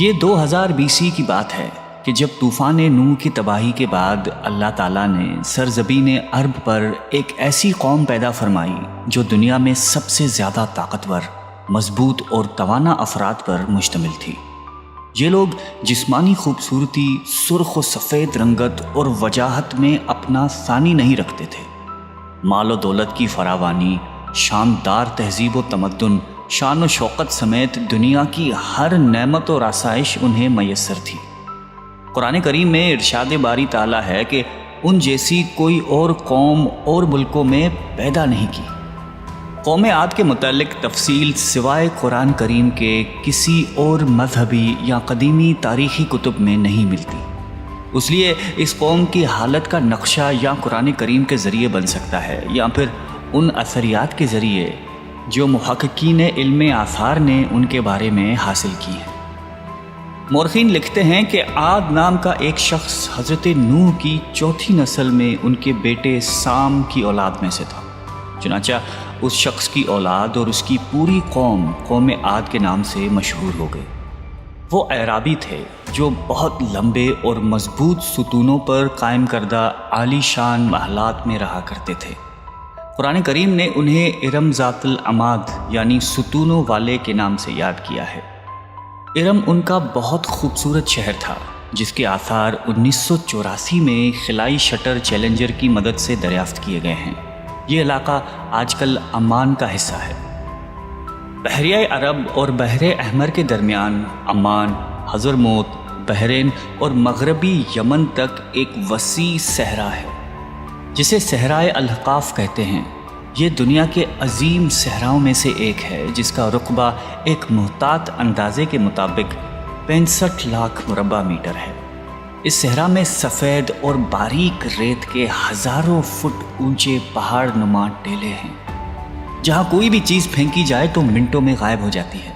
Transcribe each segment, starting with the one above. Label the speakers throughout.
Speaker 1: یہ 2000 BC کی بات ہے کہ جب طوفان نوح کی تباہی کے بعد اللہ تعالیٰ نے سرزمین عرب پر ایک ایسی قوم پیدا فرمائی جو دنیا میں سب سے زیادہ طاقتور، مضبوط اور توانا افراد پر مشتمل تھی۔ یہ لوگ جسمانی خوبصورتی، سرخ و سفید رنگت اور وجاہت میں اپنا ثانی نہیں رکھتے تھے۔ مال و دولت کی فراوانی، شاندار تہذیب و تمدن، شان و شوکت سمیت دنیا کی ہر نعمت اور آسائش انہیں میسر تھی۔ قرآن کریم میں ارشاد باری تعالیٰ ہے کہ ان جیسی کوئی اور قوم اور ملکوں میں پیدا نہیں کی۔ قوم عاد کے متعلق تفصیل سوائے قرآن کریم کے کسی اور مذہبی یا قدیمی تاریخی کتب میں نہیں ملتی۔ اس لیے اس قوم کی حالت کا نقشہ یا قرآن کریم کے ذریعے بن سکتا ہے یا پھر ان اثریات کے ذریعے جو محققین علم آثار نے ان کے بارے میں حاصل کی ہیں۔ مورخین لکھتے ہیں کہ عاد نام کا ایک شخص حضرت نوح کی چوتھی نسل میں ان کے بیٹے سام کی اولاد میں سے تھا۔ چنانچہ اس شخص کی اولاد اور اس کی پوری قوم عاد کے نام سے مشہور ہو گئے۔ وہ اعرابی تھے جو بہت لمبے اور مضبوط ستونوں پر قائم کردہ عالی شان محلات میں رہا کرتے تھے۔ قرآن کریم نے انہیں ارم ذات العماد یعنی ستونوں والے کے نام سے یاد کیا ہے۔ ارم ان کا بہت خوبصورت شہر تھا جس کے آثار 1984 میں خلائی شٹر چیلنجر کی مدد سے دریافت کیے گئے ہیں۔ یہ علاقہ آج کل عمان کا حصہ ہے۔ بحریہ عرب اور بحر احمر کے درمیان عمان، حضرموت، بحرین اور مغربی یمن تک ایک وسیع صحرا ہے جسے صحرائے الحقاف کہتے ہیں۔ یہ دنیا کے عظیم صحراؤں میں سے ایک ہے جس کا رقبہ ایک محتاط اندازے کے مطابق 65 لاکھ مربع میٹر ہے۔ اس صحرا میں سفید اور باریک ریت کے ہزاروں فٹ اونچے پہاڑ نما ٹیلے ہیں جہاں کوئی بھی چیز پھینکی جائے تو منٹوں میں غائب ہو جاتی ہے۔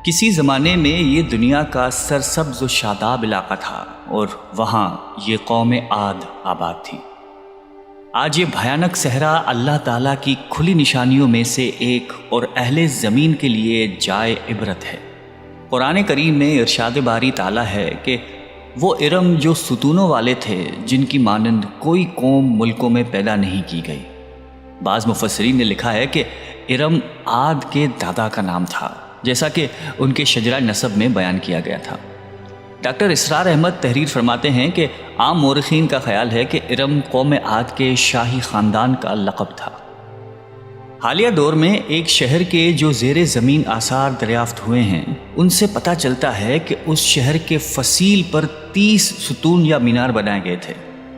Speaker 1: کسی زمانے میں یہ دنیا کا سرسبز و شاداب علاقہ تھا اور وہاں یہ قوم عاد آباد تھی۔ آج یہ بھیانک صحرا اللہ تعالیٰ کی کھلی نشانیوں میں سے ایک اور اہل زمین کے لیے جائے عبرت ہے۔ قرآن کریم میں ارشاد باری تعالیٰ ہے کہ وہ ارم جو ستونوں والے تھے جن کی مانند کوئی قوم ملکوں میں پیدا نہیں کی گئی۔ بعض مفسرین نے لکھا ہے کہ ارم عاد کے دادا کا نام تھا جیسا کہ ان کے شجرہ نسب میں بیان کیا گیا تھا۔ ڈاکٹر اسرار احمد تحریر فرماتے ہیں کہ عام مورخین کا خیال ہے کہ ارم قوم عاد کے شاہی خاندان کا لقب تھا۔ حالیہ دور میں ایک شہر کے جو زیر زمین آثار دریافت ہوئے ہیں ان سے پتہ چلتا ہے کہ اس شہر کے فصیل پر 30 ستون یا مینار بنائے گئے تھے۔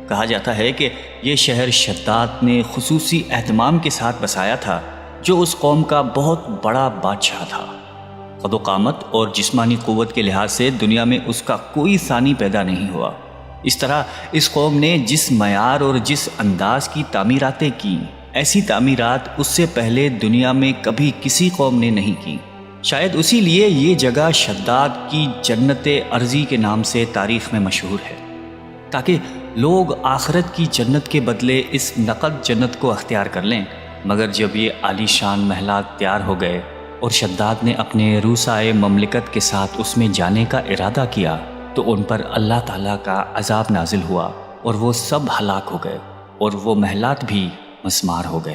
Speaker 1: کہا جاتا ہے کہ یہ شہر شداد نے خصوصی اہتمام کے ساتھ بسایا تھا جو اس قوم کا بہت بڑا بادشاہ تھا۔ قد و قامت اور جسمانی قوت کے لحاظ سے دنیا میں اس کا کوئی ثانی پیدا نہیں ہوا۔ اس طرح اس قوم نے جس معیار اور جس انداز کی تعمیراتیں کی، ایسی تعمیرات اس سے پہلے دنیا میں کبھی کسی قوم نے نہیں کی۔ شاید اسی لیے یہ جگہ شداد کی جنت ارضی کے نام سے تاریخ میں مشہور ہے، تاکہ لوگ آخرت کی جنت کے بدلے اس نقد جنت کو اختیار کر لیں۔ مگر جب یہ عالی شان محلات تیار ہو گئے اور شداد نے اپنے روسائے مملکت کے ساتھ اس میں جانے کا ارادہ کیا تو ان پر اللہ تعالیٰ کا عذاب نازل ہوا اور وہ سب ہلاک ہو گئے اور وہ محلات بھی مسمار ہو گئے۔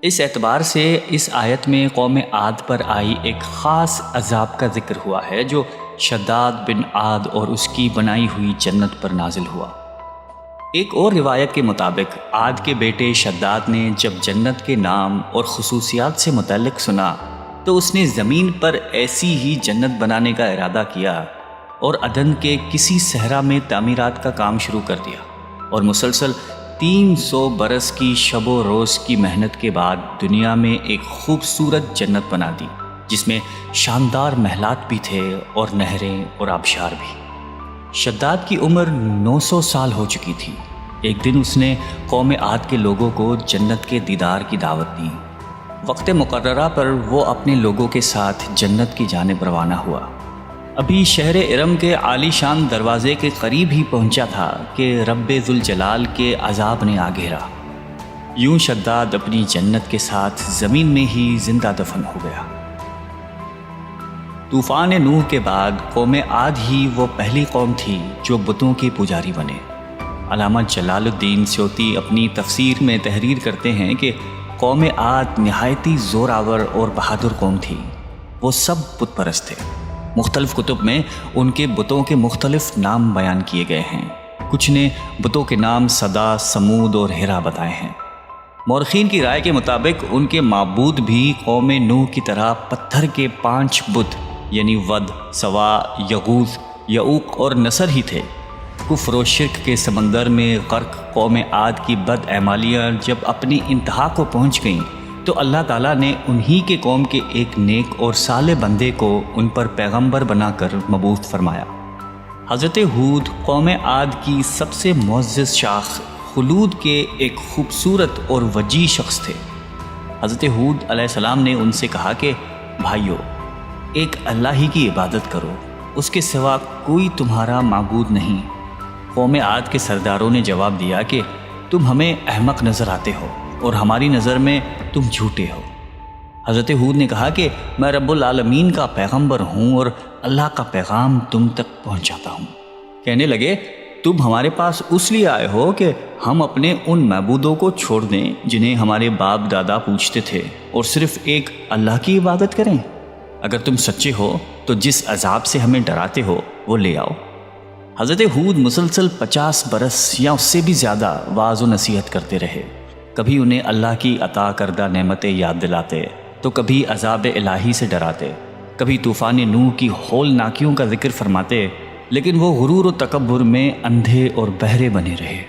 Speaker 1: اس اعتبار سے اس آیت میں قوم عاد پر آئی ایک خاص عذاب کا ذکر ہوا ہے جو شداد بن عاد اور اس کی بنائی ہوئی جنت پر نازل ہوا۔ ایک اور روایت کے مطابق عاد کے بیٹے شداد نے جب جنت کے نام اور خصوصیات سے متعلق سنا تو اس نے زمین پر ایسی ہی جنت بنانے کا ارادہ کیا اور عدن کے کسی صحرا میں تعمیرات کا کام شروع کر دیا، اور مسلسل 300 برس کی شب و روز کی محنت کے بعد دنیا میں ایک خوبصورت جنت بنا دی جس میں شاندار محلات بھی تھے اور نہریں اور آبشار بھی۔ شداد کی عمر 900 سال ہو چکی تھی۔ ایک دن اس نے قوم عاد کے لوگوں کو جنت کے دیدار کی دعوت دی۔ وقت مقررہ پر وہ اپنے لوگوں کے ساتھ جنت کی جانب روانہ ہوا۔ ابھی شہر ارم کے عالی شان دروازے کے قریب ہی پہنچا تھا کہ رب ذوالجلال کے عذاب نے آ گھیرا۔ یوں شداد اپنی جنت کے ساتھ زمین میں ہی زندہ دفن ہو گیا۔ طوفان نوح کے بعد قوم عاد ہی وہ پہلی قوم تھی جو بتوں کے پجاری بنے۔ علامہ جلال الدین سیوطی اپنی تفسیر میں تحریر کرتے ہیں کہ قوم عاد نہایتی زور آور اور بہادر قوم تھی۔ وہ سب بت پرست تھے۔ مختلف کتب میں ان کے بتوں کے مختلف نام بیان کیے گئے ہیں۔ کچھ نے بتوں کے نام صدا، سمود اور ہیرا بتائے ہیں۔ مورخین کی رائے کے مطابق ان کے معبود بھی قوم نوح کی طرح پتھر کے 5 بت یعنی ود، سوا، یغوث، یعوق اور نصر ہی تھے۔ کفر و شرک کے سمندر میں غرق قوم عاد کی بد اعمالیاں جب اپنی انتہا کو پہنچ گئیں تو اللہ تعالیٰ نے انہی کے قوم کے ایک نیک اور صالح بندے کو ان پر پیغمبر بنا کر مبعوث فرمایا۔ حضرت ہود قوم عاد کی سب سے معزز شاخ خلود کے ایک خوبصورت اور وجیح شخص تھے۔ حضرت ہود علیہ السلام نے ان سے کہا کہ بھائیو، ایک اللہ ہی کی عبادت کرو، اس کے سوا کوئی تمہارا معبود نہیں۔ قوم عاد کے سرداروں نے جواب دیا کہ تم ہمیں احمق نظر آتے ہو اور ہماری نظر میں تم جھوٹے ہو۔ حضرت ہود نے کہا کہ میں رب العالمین کا پیغمبر ہوں اور اللہ کا پیغام تم تک پہنچاتا ہوں۔ کہنے لگے تم ہمارے پاس اس لیے آئے ہو کہ ہم اپنے ان معبودوں کو چھوڑ دیں جنہیں ہمارے باپ دادا پوجتے تھے اور صرف ایک اللہ کی عبادت کریں؟ اگر تم سچے ہو تو جس عذاب سے ہمیں ڈراتے ہو وہ لے آؤ۔ حضرت ہود مسلسل 50 برس یا اس سے بھی زیادہ واعظ و نصیحت کرتے رہے۔ کبھی انہیں اللہ کی عطا کردہ نعمتیں یاد دلاتے تو کبھی عذاب الہی سے ڈراتے، کبھی طوفان نوح کی ہولناکیوں کا ذکر فرماتے، لیکن وہ غرور و تکبر میں اندھے اور بہرے بنے رہے۔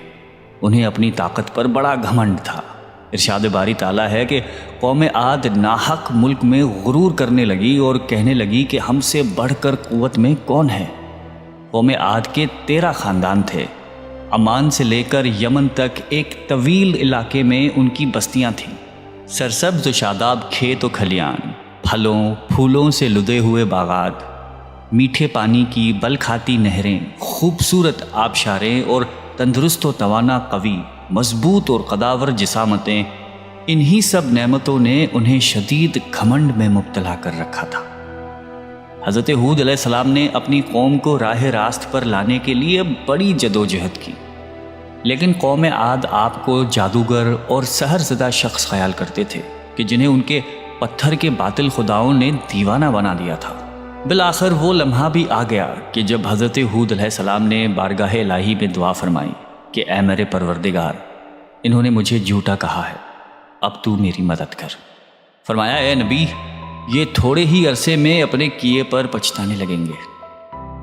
Speaker 1: انہیں اپنی طاقت پر بڑا گھمنڈ تھا۔ ارشاد باری تعالیٰ ہے کہ قوم عاد ناحق ملک میں غرور کرنے لگی اور کہنے لگی کہ ہم سے بڑھ کر قوت میں کون ہے۔ قوم عاد کے 13 خاندان تھے۔ عمان سے لے کر یمن تک ایک طویل علاقے میں ان کی بستیاں تھیں۔ سرسبز و شاداب کھیت و کھلیان، پھلوں پھولوں سے لدے ہوئے باغات، میٹھے پانی کی بل کھاتی نہریں، خوبصورت آبشاریں اور تندرست و توانا قوی، مضبوط اور قداور جسامتیں، انہی سب نعمتوں نے انہیں شدید گھمنڈ میں مبتلا کر رکھا تھا۔ حضرت ہود علیہ السلام نے اپنی قوم کو راہ راست پر لانے کے لیے بڑی جدوجہد کی، لیکن قوم عاد آپ کو جادوگر اور سحر زدہ شخص خیال کرتے تھے کہ جنہیں ان کے پتھر کے باطل خداؤں نے دیوانہ بنا دیا تھا۔ بالآخر وہ لمحہ بھی آ گیا کہ جب حضرت ہود علیہ السلام نے بارگاہ الہی میں دعا فرمائی کہ اے میرے پروردگار، انہوں نے مجھے جھوٹا کہا ہے، اب تو میری مدد کر۔ فرمایا اے نبی، یہ تھوڑے ہی عرصے میں اپنے کیے پر پچھتانے لگیں گے۔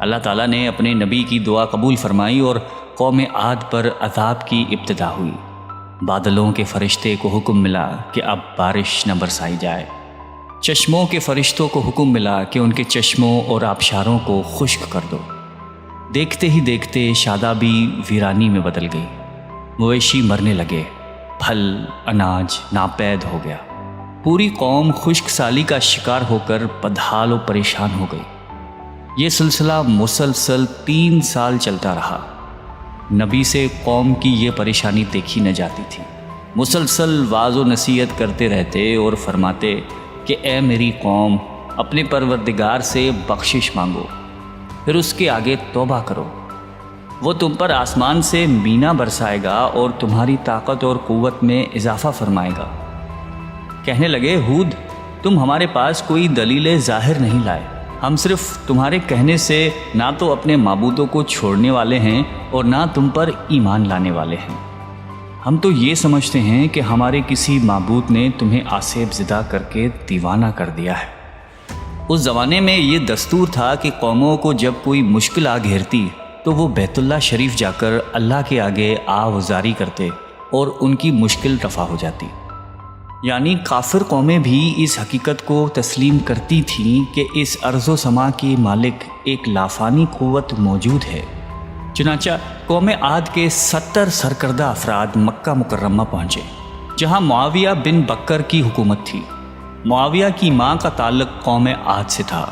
Speaker 1: اللہ تعالیٰ نے اپنے نبی کی دعا قبول فرمائی اور قوم عاد پر عذاب کی ابتدا ہوئی۔ بادلوں کے فرشتے کو حکم ملا کہ اب بارش نہ برسائی جائے۔ چشموں کے فرشتوں کو حکم ملا کہ ان کے چشموں اور آبشاروں کو خشک کر دو۔ دیکھتے ہی دیکھتے شادابی ویرانی میں بدل گئی، مویشی مرنے لگے، پھل اناج ناپید ہو گیا۔ پوری قوم خشک سالی کا شکار ہو کر بدحال و پریشان ہو گئی۔ یہ سلسلہ مسلسل 3 سال چلتا رہا۔ نبی سے قوم کی یہ پریشانی دیکھی نہ جاتی تھی۔ مسلسل واعظ و نصیحت کرتے رہتے اور فرماتے کہ اے میری قوم، اپنے پروردگار سے بخشش مانگو، پھر اس کے آگے توبہ کرو، وہ تم پر آسمان سے مینا برسائے گا اور تمہاری طاقت اور قوت میں اضافہ فرمائے گا۔ کہنے لگے ہود، تم ہمارے پاس کوئی دلیل ظاہر نہیں لائے، ہم صرف تمہارے کہنے سے نہ تو اپنے معبودوں کو چھوڑنے والے ہیں اور نہ تم پر ایمان لانے والے ہیں۔ ہم تو یہ سمجھتے ہیں کہ ہمارے کسی معبود نے تمہیں آسیب زدہ کر کے دیوانہ کر دیا ہے۔ اس زمانے میں یہ دستور تھا کہ قوموں کو جب کوئی مشکل آ گھیرتی تو وہ بیت اللہ شریف جا کر اللہ کے آگے آوازاری کرتے اور ان کی مشکل رفع ہو جاتی۔ یعنی کافر قومیں بھی اس حقیقت کو تسلیم کرتی تھیں کہ اس ارض و سما کی مالک ایک لافانی قوت موجود ہے۔ چنانچہ قوم عاد کے 70 سرکردہ افراد مکہ مکرمہ پہنچے، جہاں معاویہ بن بکر کی حکومت تھی۔ معاویہ کی ماں کا تعلق قوم عاد سے تھا۔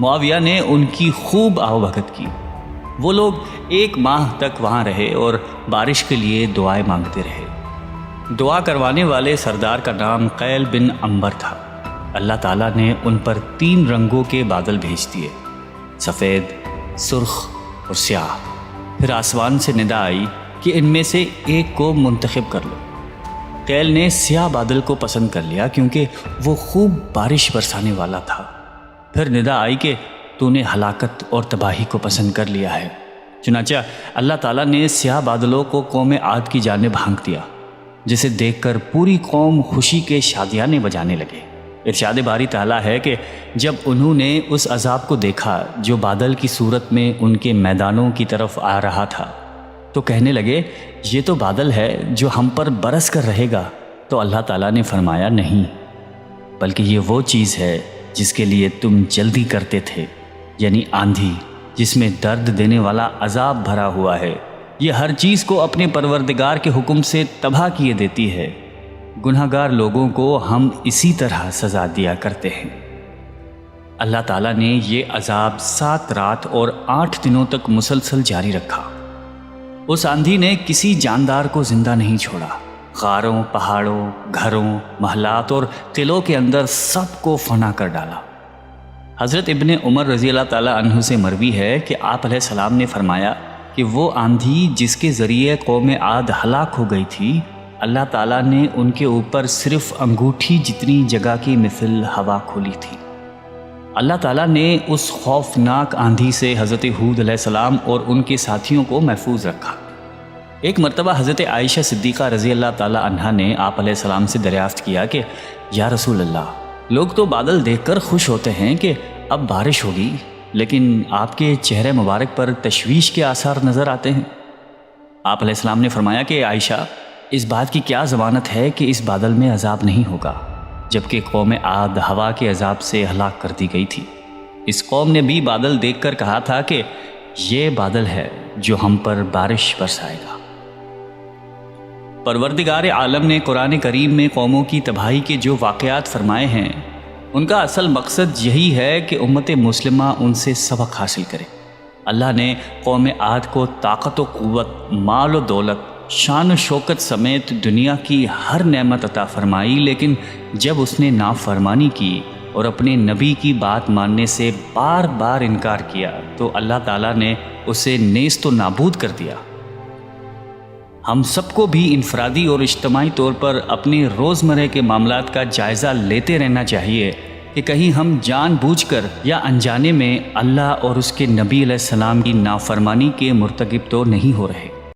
Speaker 1: معاویہ نے ان کی خوب آؤبھگت کی۔ وہ لوگ 1 ماہ تک وہاں رہے اور بارش کے لیے دعائیں مانگتے رہے۔ دعا کروانے والے سردار کا نام قیل بن عنبر تھا۔ اللہ تعالیٰ نے ان پر 3 رنگوں کے بادل بھیج دیے، سفید، سرخ اور سیاہ۔ پھر آسمان سے ندا آئی کہ ان میں سے ایک کو منتخب کر لو۔ قیل نے سیاہ بادل کو پسند کر لیا کیونکہ وہ خوب بارش برسانے والا تھا۔ پھر ندا آئی کہ تو نے ہلاکت اور تباہی کو پسند کر لیا ہے۔ چنانچہ اللہ تعالیٰ نے سیاہ بادلوں کو قوم عاد کی جانب ہانک دیا، جسے دیکھ کر پوری قوم خوشی کے شادیانے بجانے لگے۔ ارشاد باری تعالیٰ ہے کہ جب انہوں نے اس عذاب کو دیکھا جو بادل کی صورت میں ان کے میدانوں کی طرف آ رہا تھا تو کہنے لگے یہ تو بادل ہے جو ہم پر برس کر رہے گا۔ تو اللہ تعالیٰ نے فرمایا نہیں، بلکہ یہ وہ چیز ہے جس کے لیے تم جلدی کرتے تھے، یعنی آندھی جس میں درد دینے والا عذاب بھرا ہوا ہے۔ یہ ہر چیز کو اپنے پروردگار کے حکم سے تباہ کیے دیتی ہے۔ گناہگار لوگوں کو ہم اسی طرح سزا دیا کرتے ہیں۔ اللہ تعالیٰ نے یہ عذاب 7 رات اور 8 دنوں تک مسلسل جاری رکھا۔ اس آندھی نے کسی جاندار کو زندہ نہیں چھوڑا۔ غاروں، پہاڑوں، گھروں، محلات اور قلعوں کے اندر سب کو فنا کر ڈالا۔ حضرت ابن عمر رضی اللہ تعالیٰ عنہ سے مروی ہے کہ آپ علیہ السلام نے فرمایا کہ وہ آندھی جس کے ذریعے قوم عاد ہلاک ہو گئی تھی، اللہ تعالیٰ نے ان کے اوپر صرف انگوٹھی جتنی جگہ کی مثل ہوا کھولی تھی۔ اللہ تعالیٰ نے اس خوفناک آندھی سے حضرت ہود علیہ السلام اور ان کے ساتھیوں کو محفوظ رکھا۔ ایک مرتبہ حضرت عائشہ صدیقہ رضی اللہ تعالیٰ عنہا نے آپ علیہ السلام سے دریافت کیا کہ یا رسول اللہ، لوگ تو بادل دیکھ کر خوش ہوتے ہیں کہ اب بارش ہوگی، لیکن آپ کے چہرے مبارک پر تشویش کے آثار نظر آتے ہیں۔ آپ علیہ السلام نے فرمایا کہ عائشہ، اس بات کی کیا ضمانت ہے کہ اس بادل میں عذاب نہیں ہوگا، جبکہ قوم عاد ہوا کے عذاب سے ہلاک کر دی گئی تھی۔ اس قوم نے بھی بادل دیکھ کر کہا تھا کہ یہ بادل ہے جو ہم پر بارش برسائے گا۔ پروردگار عالم نے قرآن کریم میں قوموں کی تباہی کے جو واقعات فرمائے ہیں، ان کا اصل مقصد یہی ہے کہ امت مسلمہ ان سے سبق حاصل کرے۔ اللہ نے قوم عاد کو طاقت و قوت، مال و دولت، شان و شوکت سمیت دنیا کی ہر نعمت عطا فرمائی، لیکن جب اس نے نافرمانی کی اور اپنے نبی کی بات ماننے سے بار بار انکار کیا تو اللہ تعالیٰ نے اسے نیست و نابود کر دیا۔ ہم سب کو بھی انفرادی اور اجتماعی طور پر اپنے روزمرہ کے معاملات کا جائزہ لیتے رہنا چاہیے کہ کہیں ہم جان بوجھ کر یا انجانے میں اللہ اور اس کے نبی علیہ السلام کی نافرمانی کے مرتکب تو نہیں ہو رہے۔